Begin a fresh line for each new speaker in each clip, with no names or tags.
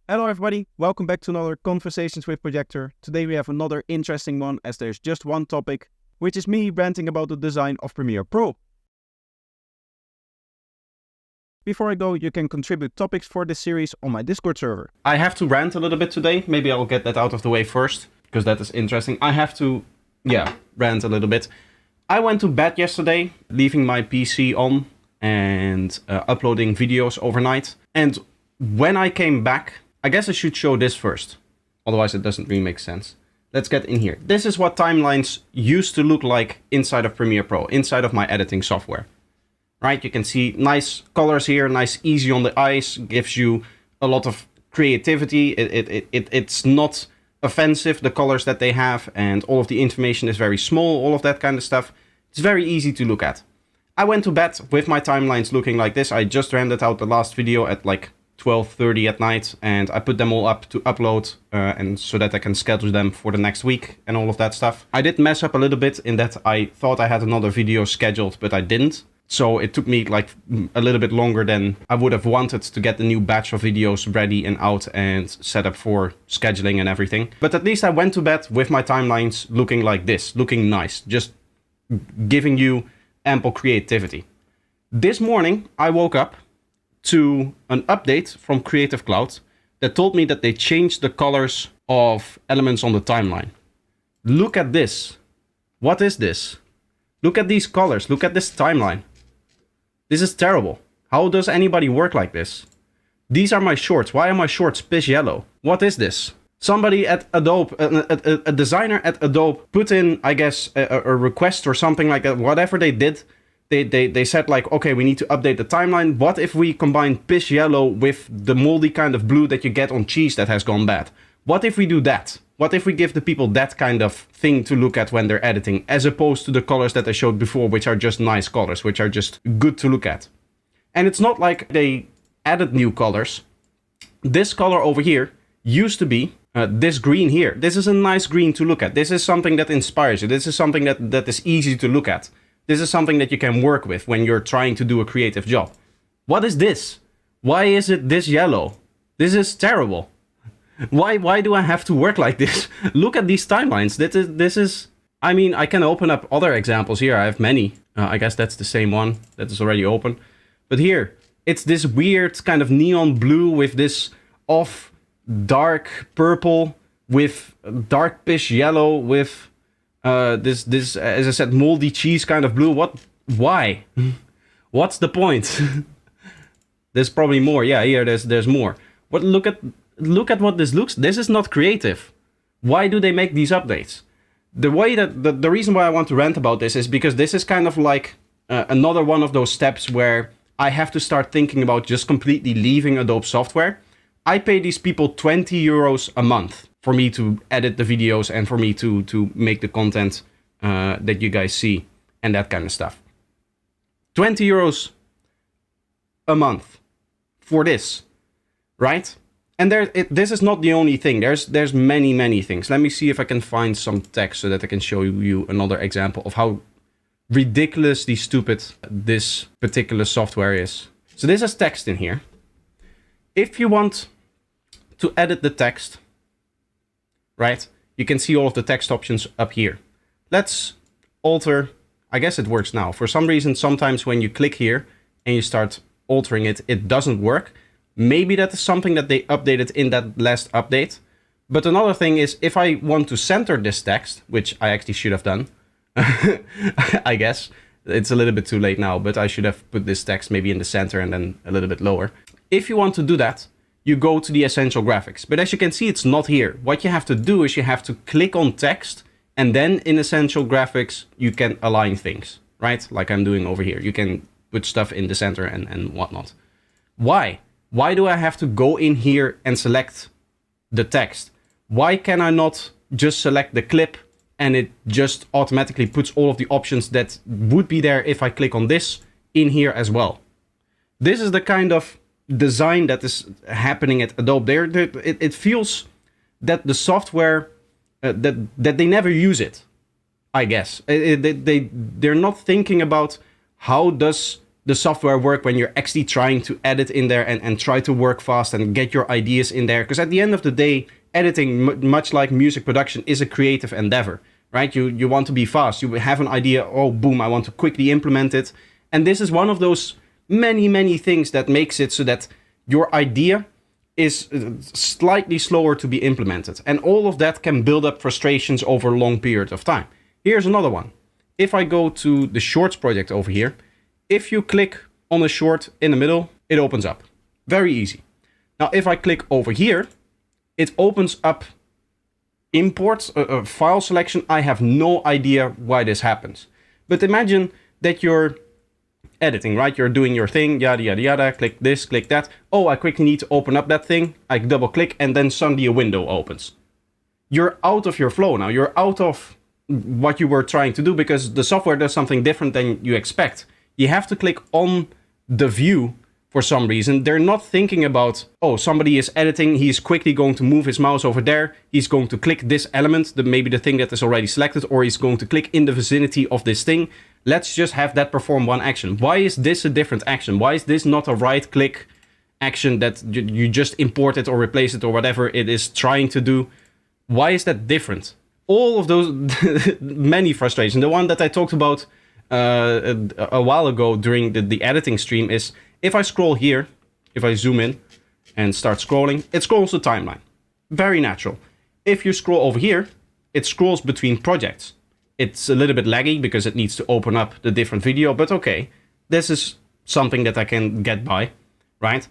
Hello everybody, welcome back to another Conversations with Projektor. Today we have another interesting one as there's just one topic, which is me ranting about the design of Premiere Pro. Before I go, you can contribute topics for this series on my Discord server.
I have to rant a little bit today. Maybe I'll get that out of the way first, because that is interesting. I have to, rant a little bit. I went to bed yesterday, leaving my PC on and uploading videos overnight. And when I came back, I guess I should show this first. Otherwise it doesn't really make sense. Let's get in here. This is what timelines used to look like inside of Premiere Pro, inside of my editing software. Right, you can see nice colors here, nice, easy on the eyes, gives you a lot of creativity. It's not offensive, the colors that they have, and all of the information is very small, all of that kind of stuff. It's very easy to look at. I went to bed with my timelines looking like this. I just rendered out the last video at like 12:30 at night, and I put them all up to upload, and so that I can schedule them for the next week and all of that stuff. I did mess up a little bit in that I thought I had another video scheduled, but I didn't. So it took me like a little bit longer than I would have wanted to get the new batch of videos ready and out and set up for scheduling and everything. But at least I went to bed with my timelines looking like this, looking nice, just giving you ample creativity. This morning I woke up to an update from Creative Cloud that told me that they changed the colors of elements on the timeline. Look at this. What is this? Look at these colors. Look at this timeline. This is terrible. How does anybody work like this? These are my shorts. Why are my shorts piss yellow? What is this? Somebody at Adobe, a designer at Adobe put in, I guess, a request or something like that. Whatever they did, they said like, okay, we need to update the timeline. What if we combine piss yellow with the moldy kind of blue that you get on cheese that has gone bad? What if we do that? What if we give the people that kind of thing to look at when they're editing, as opposed to the colors that I showed before, which are just nice colors, which are just good to look at? And it's not like they added new colors. This color over here used to be this green here. This is a nice green to look at. This is something that inspires you. This is something that is easy to look at. This is something that you can work with when you're trying to do a creative job. What is this? Why is it this yellow? This is terrible. Why do I have to work like this? Look at these timelines. This is. I mean, I can open up other examples here. I have many. I guess that's the same one that is already open. But here, it's this weird kind of neon blue with this off dark purple with dark pish yellow with this as I said, moldy cheese kind of blue. What? Why? What's the point? There's probably more. Yeah, here there's more. But look at what this looks. This is not creative. Why do they make these updates? The way that the reason why I want to rant about this is because this is kind of like another one of those steps where I have to start thinking about just completely leaving Adobe software. I pay these people 20 euros a month for me to edit the videos and for me to make the content that you guys see and that kind of stuff. 20 euros a month for this, right? And this is not the only thing. There's many things. Let me see if I can find some text so that I can show you another example of how ridiculously stupid this particular software is. So this has text in here. If you want to edit the text, right, you can see all of the text options up here. Let's alter. I guess it works now. For some reason, sometimes when you click here and you start altering it, it doesn't work. Maybe that is something that they updated in that last update. But another thing is, if I want to center this text, which I actually should have done, I guess. It's a little bit too late now, but I should have put this text maybe in the center and then a little bit lower. If you want to do that, you go to the essential graphics. But as you can see, it's not here. What you have to do is you have to click on text, and then in essential graphics, you can align things, right? Like I'm doing over here. You can put stuff in the center and whatnot. Why? Why do I have to go in here and select the text? Why can I not just select the clip and it just automatically puts all of the options that would be there if I click on this in here as well? This is the kind of design that is happening at Adobe. It feels that the software, that they never use it, I guess. They're not thinking about how does the software work when you're actually trying to edit in there and try to work fast and get your ideas in there. Because at the end of the day, editing, much like music production, is a creative endeavor, right? You want to be fast. You have an idea, oh, boom, I want to quickly implement it. And this is one of those many things that makes it so that your idea is slightly slower to be implemented. And all of that can build up frustrations over a long period of time. Here's another one. If I go to the shorts project over here, if you click on a short in the middle, it opens up. Very easy. Now, if I click over here, it opens up import file selection. I have no idea why this happens. But imagine that you're editing, right? You're doing your thing, yada, yada, yada, click this, click that. Oh, I quickly need to open up that thing. I double click and then suddenly a window opens. You're out of your flow now. You're out of what you were trying to do because the software does something different than you expect. You have to click on the view for some reason. They're not thinking about, oh, somebody is editing. He's quickly going to move his mouse over there. He's going to click this element, maybe the thing that is already selected, or he's going to click in the vicinity of this thing. Let's just have that perform one action. Why is this a different action? Why is this not a right click action that you just import it or replace it or whatever it is trying to do? Why is that different? All of those many frustrations. The one that I talked about a while ago during the editing stream is if I scroll here, if I zoom in and start scrolling, it scrolls the timeline. Very natural. If you scroll over here, it scrolls between projects. It's a little bit laggy because it needs to open up the different video, but okay, this is something that I can get by, right?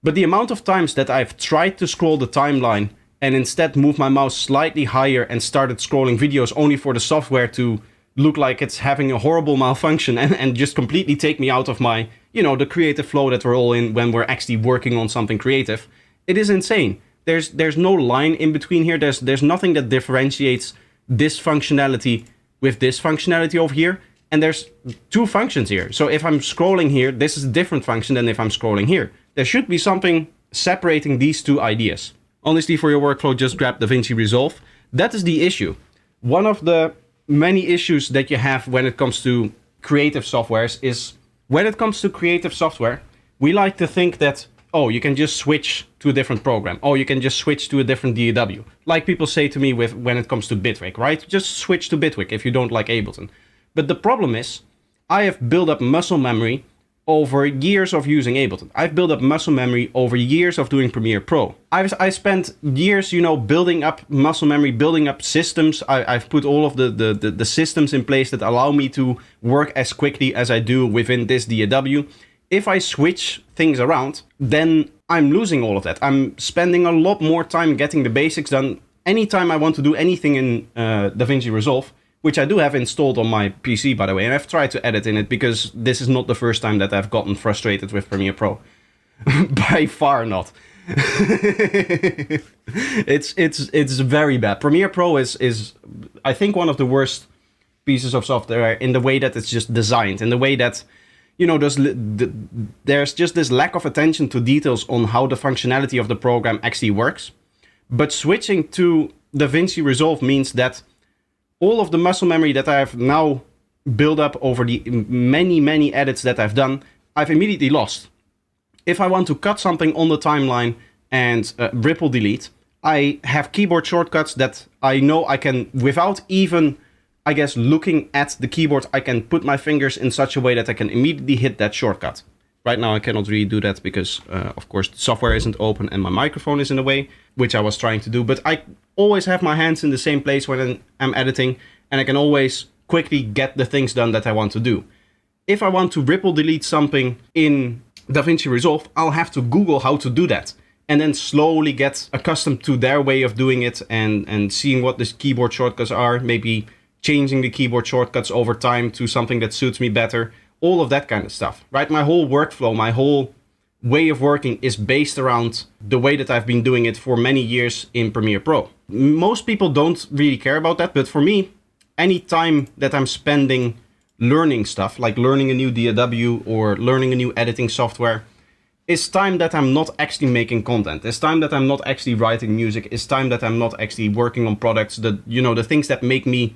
But the amount of times that I've tried to scroll the timeline and instead move my mouse slightly higher and started scrolling videos only for the software to look like it's having a horrible malfunction and just completely take me out of my, the creative flow that we're all in when we're actually working on something creative. It is insane. There's no line in between here. There's nothing that differentiates this functionality with this functionality over here. And there's two functions here. So if I'm scrolling here, this is a different function than if I'm scrolling here. There should be something separating these two ideas. Honestly, for your workflow, just grab DaVinci Resolve. That is the issue. One of the many issues that you have when it comes to creative softwares is when it comes to creative software, we like to think that, oh, you can just switch to a different program. Oh, you can just switch to a different DAW. Like people say to me when it comes to Bitwig, right? Just switch to Bitwig if you don't like Ableton. But the problem is, I have built up muscle memory over years of using Ableton. I've built up muscle memory over years of doing Premiere Pro. I spent years, building up muscle memory, building up systems. I've put all of the systems in place that allow me to work as quickly as I do within this DAW. If I switch things around, then I'm losing all of that. I'm spending a lot more time getting the basics done. Anytime I want to do anything in DaVinci Resolve, which I do have installed on my PC, by the way, and I've tried to edit in it because this is not the first time that I've gotten frustrated with Premiere Pro. By far not. It's very bad. Premiere Pro is I think one of the worst pieces of software in the way that it's just designed, in the way that there's just this lack of attention to details on how the functionality of the program actually works. But switching to DaVinci Resolve means that all of the muscle memory that I have now built up over the many edits that I've done, I've immediately lost. If I want to cut something on the timeline and ripple delete, I have keyboard shortcuts that I know I can, without even, I guess, looking at the keyboard, I can put my fingers in such a way that I can immediately hit that shortcut. Right now I cannot really do that because, of course, the software isn't open and my microphone is in the way, which I was trying to do. But I always have my hands in the same place when I'm editing, and I can always quickly get the things done that I want to do. If I want to ripple delete something in DaVinci Resolve, I'll have to Google how to do that, and then slowly get accustomed to their way of doing it and seeing what the keyboard shortcuts are, maybe changing the keyboard shortcuts over time to something that suits me better. All of that kind of stuff, right? My whole workflow, my whole way of working is based around the way that I've been doing it for many years in Premiere Pro. Most people don't really care about that, but for me, any time that I'm spending learning stuff, like learning a new DAW or learning a new editing software, is time that I'm not actually making content. It's time that I'm not actually writing music. It's time that I'm not actually working on products, the things that make me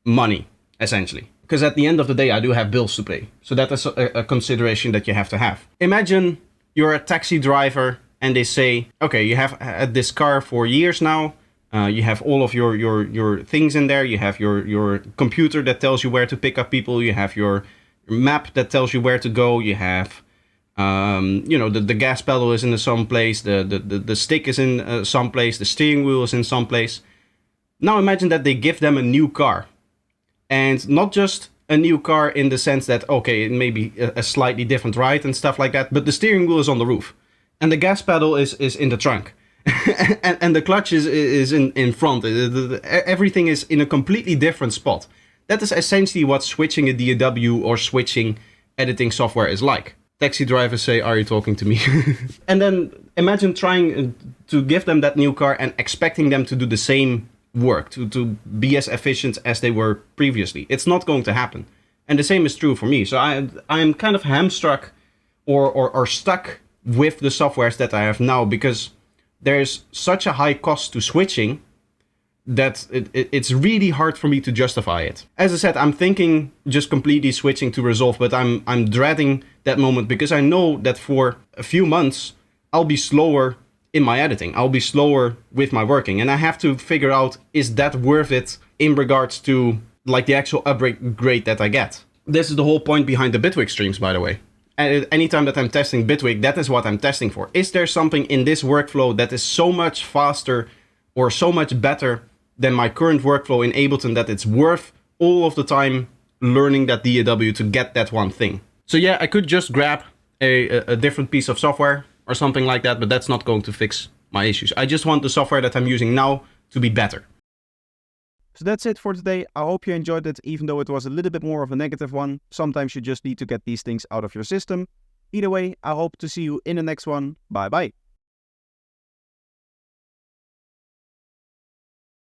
money, essentially. Because at the end of the day, I do have bills to pay. So that is a consideration that you have to have. Imagine you're a taxi driver and they say, okay, you have had this car for years now. You have all of your things in there. You have your computer that tells you where to pick up people. You have your map that tells you where to go. You have, the gas pedal is in some place. The stick is in some place. The steering wheel is in some place. Now imagine that they give them a new car. And not just a new car in the sense that, okay, it may be a slightly different ride and stuff like that, but the steering wheel is on the roof. And the gas pedal is in the trunk. and the clutch is in front. Everything is in a completely different spot. That is essentially what switching a DAW or switching editing software is like. Taxi drivers say, are you talking to me? And then imagine trying to give them that new car and expecting them to do the same work, to be as efficient as they were previously. It's not going to happen. And the same is true for me. So I'm kind of hamstruck or stuck with the softwares that I have now, because there's such a high cost to switching that it's really hard for me to justify it. As I said, I'm thinking just completely switching to Resolve, but I'm dreading that moment because I know that for a few months I'll be slower in my editing. I'll be slower with my working, and I have to figure out, is that worth it in regards to like the actual upgrade that I get? This is the whole point behind the Bitwig streams, by the way. And anytime that I'm testing Bitwig, that is what I'm testing for. Is there something in this workflow that is so much faster or so much better than my current workflow in Ableton that it's worth all of the time learning that DAW to get that one thing? So yeah, I could just grab a different piece of software or something like that, but that's not going to fix my issues. I just want the software that I'm using now to be better.
So that's it for today. I hope you enjoyed it, even though it was a little bit more of a negative one. Sometimes you just need to get these things out of your system. Either way, I hope to see you in the next one. Bye bye.